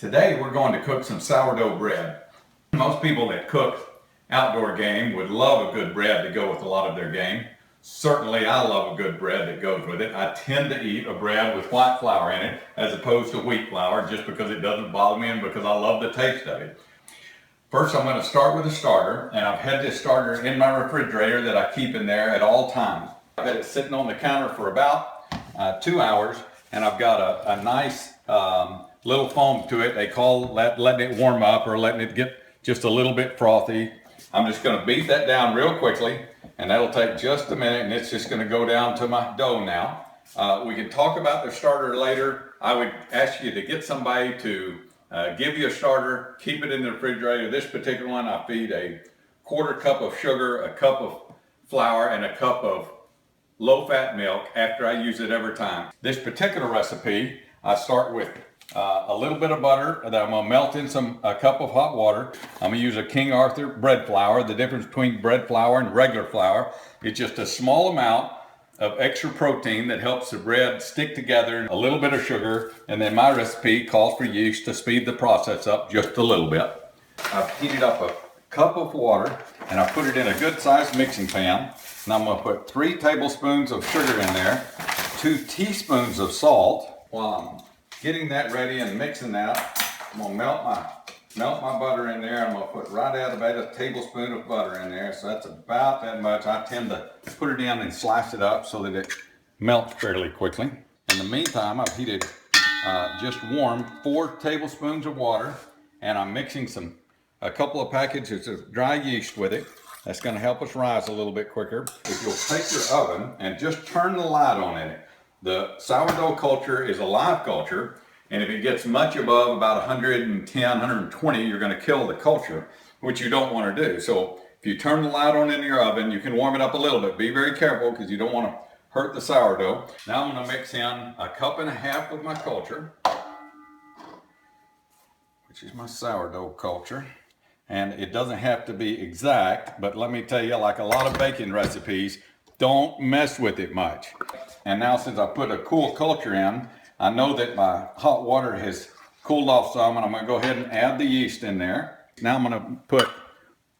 Today we're going to cook some sourdough bread. Most people that cook outdoor game would love a good bread to go with a lot of their game. Certainly I love a good bread that goes with it. I tend to eat a bread with white flour in it as opposed to wheat flour just because it doesn't bother me and because I love the taste of it. First I'm going to start with a starter, and I've had this starter in my refrigerator that I keep in there at all times. I've had it sitting on the counter for about 2 hours, and I've got a nice little foam to it. They call letting it warm up or letting it get just a little bit frothy. I'm just going to beat that down real quickly, and that'll take just a minute, and it's just going to go down to my dough now. We can talk about the starter later. I would ask you to get somebody to give you a starter, keep it in the refrigerator. This particular one, I feed a 1/4 cup of sugar, a cup of flour, and a cup of low-fat milk after I use it every time. This particular recipe, I start with a little bit of butter that I'm gonna melt in a cup of hot water. I'm gonna use a King Arthur bread flour. The difference between bread flour and regular flour is just a small amount of extra protein that helps the bread stick together, a little bit of sugar, and then my recipe calls for yeast to speed the process up just a little bit. I've heated up a cup of water and I put it in a good sized mixing pan. Now I'm gonna put 3 tablespoons of sugar in there, 2 teaspoons of salt. While I'm getting that ready and mixing that, I'm gonna melt my butter in there. I'm gonna put right out about a tablespoon of butter in there. So that's about that much. I tend to put it in and slice it up so that it melts fairly quickly. In the meantime, I've heated just warm 4 tablespoons of water, and I'm mixing a couple of packages of dry yeast with it. That's gonna help us rise a little bit quicker. If you'll take your oven and just turn the light on in it. The sourdough culture is a live culture, and if it gets much above about 110, 120, you're gonna kill the culture, which you don't wanna do. So if you turn the light on in your oven, you can warm it up a little bit. Be very careful because you don't wanna hurt the sourdough. Now I'm gonna mix in 1.5 cups of my culture, which is my sourdough culture. And it doesn't have to be exact, but let me tell you, like a lot of baking recipes, don't mess with it much. And now since I put a cool culture in, I know that my hot water has cooled off some, and I'm gonna go ahead and add the yeast in there. Now I'm gonna put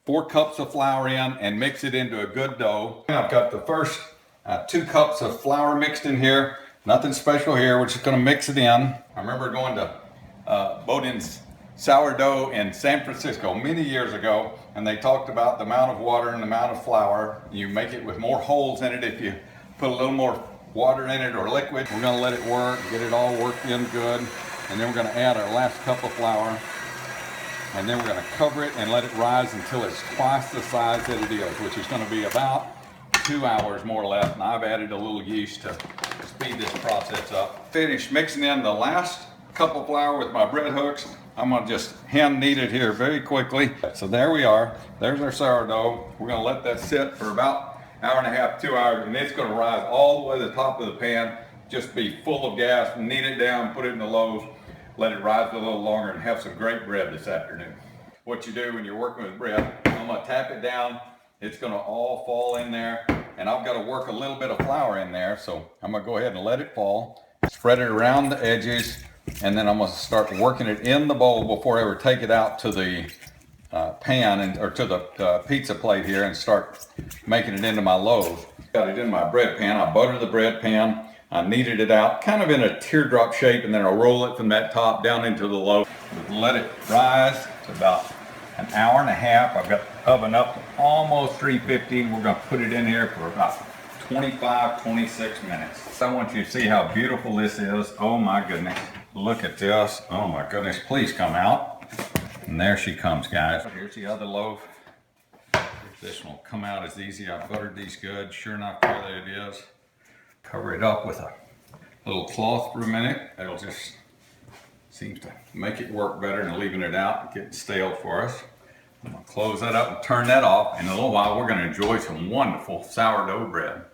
4 cups of flour in and mix it into a good dough. I've got the first 2 cups of flour mixed in here. Nothing special here, we're just gonna mix it in. I remember going to Bowden's sourdough in San Francisco many years ago, and they talked about the amount of water and the amount of flour. You make it with more holes in it if you put a little more water in it or liquid. We're gonna let it work, get it all worked in good, and then we're gonna add our last cup of flour, and then we're gonna cover it and let it rise until it's twice the size that it is, which is gonna be about 2 hours more or less, and I've added a little yeast to speed this process up. Finished mixing in the last cup of flour with my bread hooks. I'm gonna just hand knead it here very quickly. So there we are, there's our sourdough. We're gonna let that sit for about 1.5 to 2 hours, and it's gonna rise all the way to the top of the pan. Just be full of gas, knead it down, put it in the loaves, let it rise a little longer, and have some great bread this afternoon. What you do when you're working with bread, I'm gonna tap it down. It's gonna all fall in there, and I've gotta work a little bit of flour in there, so I'm gonna go ahead and let it fall. Spread it around the edges, and then I'm going to start working it in the bowl before I ever take it out to the pan or to the pizza plate here and start making it into my loaves. Got it in my bread pan. I butter the bread pan. I kneaded it out kind of in a teardrop shape, and then I'll roll it from that top down into the loaf. Let it rise to about 1.5 hours. I've got the oven up to almost 350. We're going to put it in here for about 25, 26 minutes. I want you to see how beautiful this is. Oh my goodness. Look at this. Oh my goodness, please come out. And there she comes, guys. Here's the other loaf. This one will come out as easy. I buttered these good. Sure enough, there it is. Cover it up with a little cloth for a minute. It'll just seems to make it work better than leaving it out and getting stale for us. I'm gonna close that up and turn that off. In a little while, we're gonna enjoy some wonderful sourdough bread.